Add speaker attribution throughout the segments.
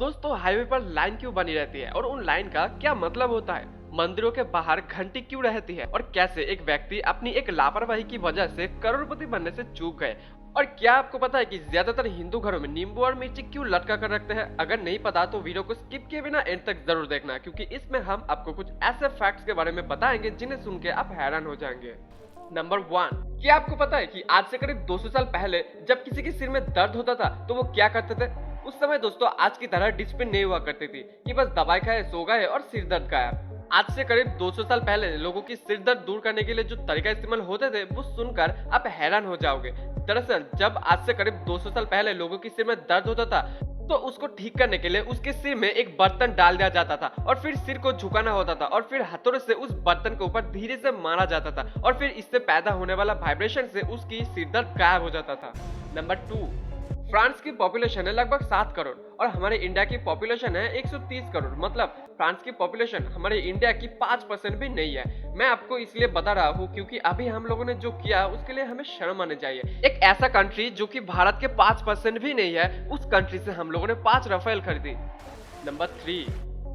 Speaker 1: दोस्तों हाईवे पर लाइन क्यों बनी रहती है और उन लाइन का क्या मतलब होता है? मंदिरों के बाहर घंटी क्यों रहती है और कैसे एक व्यक्ति अपनी एक लापरवाही की वजह से करोड़पति बनने से चूक गए? और क्या आपको पता है कि ज्यादातर हिंदू घरों में नींबू और मिर्ची क्यों लटका कर रखते हैं? अगर नहीं पता तो वीडियो को स्किप किए बिना एंड तक जरूर देखना, क्योंकि इसमें हम आपको कुछ ऐसे फैक्ट्स के बारे में बताएंगे जिन्हें सुन के आप हैरान हो जाएंगे। नंबर 1, क्या आपको पता है कि आज से करीब 200 साल पहले जब किसी के सिर में दर्द होता था तो वो क्या करते थे? उस समय दोस्तों आज की तरह डिस्प्ले नहीं हुआ करती थी कि बस दवाई खाए, सो गए और सिर दर्द गायब। आज से करीब 200 साल पहले लोगों की सिर दर्द दूर करने के लिए जो तरीका इस्तेमाल होते थे वो सुनकर आप हैरान हो जाओगे। दरअसल जब आज से करीब 200 साल पहले लोगों की सिर में दर्द होता था तो उसको ठीक करने के लिए उसके सिर में एक बर्तन डाल दिया जाता था और फिर सिर को झुकाना होता था और फिर हथौड़े से उस बर्तन के ऊपर धीरे से मारा जाता था और फिर इससे पैदा होने वाला वाइब्रेशन से उसकी सिर दर्द गायब हो जाता था। नंबर 2, फ्रांस की पॉपुलेशन है लगभग 7 करोड़ और हमारे इंडिया की पॉपुलेशन है 130 करोड़। मतलब फ्रांस की पॉपुलेशन हमारे इंडिया की 5% भी नहीं है। मैं आपको इसलिए बता रहा हूँ क्योंकि अभी हम लोगों ने जो किया उसके लिए हमें शर्म आनी चाहिए। एक ऐसा कंट्री जो कि भारत के 5% भी नहीं है, उस कंट्री से हम लोगों ने 5 राफेल खरीदी। नंबर 3,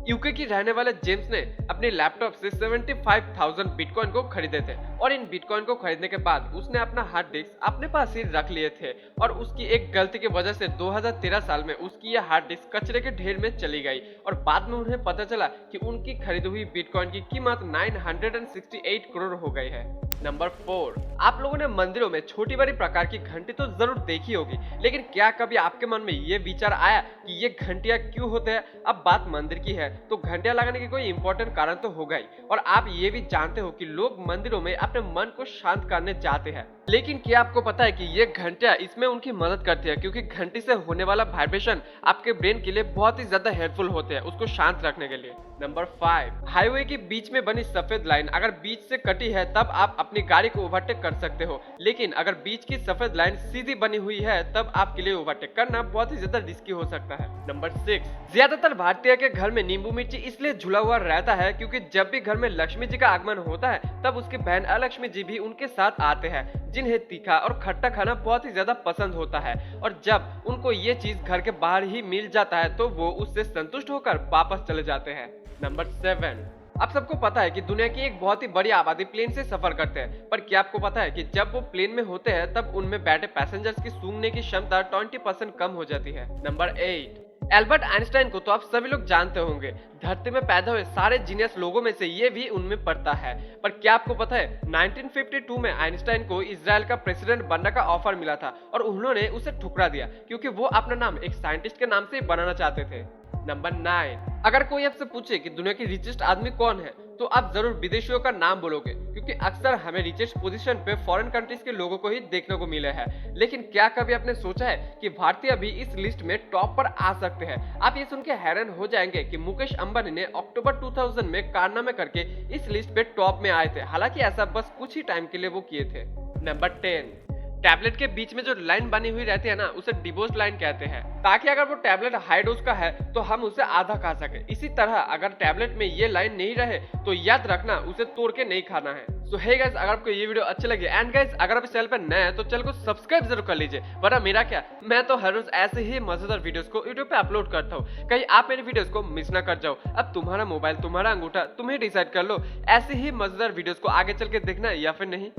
Speaker 1: यूके की रहने वाले जेम्स ने अपने लैपटॉप से 75,000 बिटकॉइन को खरीदे थे और इन बिटकॉइन को खरीदने के बाद उसने अपना हार्ड डिस्क अपने पास ही रख लिए थे और उसकी एक गलती की वजह से 2013 साल में उसकी यह हार्ड डिस्क कचरे के ढेर में चली गई और बाद में उन्हें पता चला कि उनकी खरीदी हुई बिटकॉइन की कीमत 968 करोड़ हो गई है। नंबर 4, आप लोगों ने मंदिरों में छोटी बड़ी प्रकार की घंटी तो जरूर देखी होगी, लेकिन क्या कभी आपके मन में ये विचार आया कि ये घंटियां क्यों होते हैं? अब बात मंदिर की है तो घंटियां लगाने के कोई इंपॉर्टेंट कारण तो होगा ही, और आप ये भी जानते हो कि लोग मंदिरों में अपने मन को शांत करने जाते हैं। लेकिन क्या आपको पता है कि ये घंटियां इसमें उनकी मदद करती है, क्योंकि घंटी से होने वाला वाइब्रेशन आपके ब्रेन के लिए बहुत ही ज्यादा हेल्पफुल होते हैं उसको शांत रखने के लिए। नंबर 5, हाईवे के बीच में बनी सफेद लाइन अगर बीच से कटी है तब आप अपनी गाड़ी को ओवरटेक कर सकते हो, लेकिन अगर बीच की सफेद लाइन सीधी बनी हुई है तब आपके लिए ओवरटेक करना बहुत ही ज्यादा रिस्की हो सकता है। नंबर 6, ज्यादातर भारतीय के घर में नींबू मिर्ची इसलिए झुला हुआ रहता है क्योंकि जब भी घर में लक्ष्मी जी का आगमन होता है तब उसकी बहन अलक्ष्मी जी भी उनके साथ आते हैं, जिन्हें तीखा और खट्टा खाना बहुत ही ज्यादा पसंद होता है और जब उनको ये चीज घर के बाहर ही मिल जाता है तो वो उससे संतुष्ट होकर वापस चले जाते हैं। नंबर 7, आप सबको पता है कि दुनिया की एक बहुत ही बड़ी आबादी प्लेन से सफर करते हैं, पर क्या आपको पता है कि जब वो प्लेन में होते हैं तब उनमें बैठे पैसेंजर्स की सूंघने की क्षमता 20% कम हो जाती है। नंबर 8, एल्बर्ट आइंस्टाइन को तो आप सभी लोग जानते होंगे। धरती में पैदा हुए सारे जीनियस लोगों में से ये भी उनमें पड़ता है, पर क्या आपको पता है 1952 में आइंस्टाइन को इजराइल का प्रेसिडेंट बनने का ऑफर मिला था और उन्होंने उसे ठुकरा दिया क्योंकि वो अपना नाम एक साइंटिस्ट के नाम से ही बनाना चाहते थे। नंबर 9, अगर कोई आपसे पूछे कि दुनिया की रिचेस्ट आदमी कौन है तो आप जरूर विदेशियों का नाम बोलोगे, क्योंकि अक्सर हमें रिचेस्ट पोजीशन पे फॉरेन कंट्रीज के लोगों को ही देखने को मिले हैं। लेकिन क्या कभी आपने सोचा है कि भारतीय भी इस लिस्ट में टॉप पर आ सकते हैं? आप ये सुन के हैरान हो जाएंगे कि मुकेश अंबानी ने अक्टूबर 2000 में कारनामे करके इस लिस्ट पे टॉप में आए थे, हालांकि ऐसा बस कुछ ही टाइम के लिए वो किए थे। नंबर 10, टैबलेट के बीच में जो लाइन बनी हुई रहती है ना उसे डिवोर्स लाइन कहते हैं, ताकि अगर वो टैबलेट हाई डोज का है तो हम उसे आधा खा सके। इसी तरह अगर टैबलेट में ये लाइन नहीं रहे तो याद रखना उसे तोड़ के नहीं खाना है। सो हे गाइस, अगर आपको ये वीडियो अच्छी लगी एंड गाइस अगर आप इस चैनल पर नए हैं तो चैनल को सब्सक्राइब जरूर कर लीजिए, वरना मेरा क्या, मैं तो हर रोज ऐसे ही मजेदार वीडियोस को यूट्यूब पे अपलोड करता हूँ, कहीं आप मेरी वीडियोस को मिस ना कर जाओ। अब तुम्हारा मोबाइल, तुम्हारा अंगूठा, तुम्हें डिसाइड कर लो ऐसे ही मजेदार वीडियोस को आगे चल के देखना है या फिर नहीं।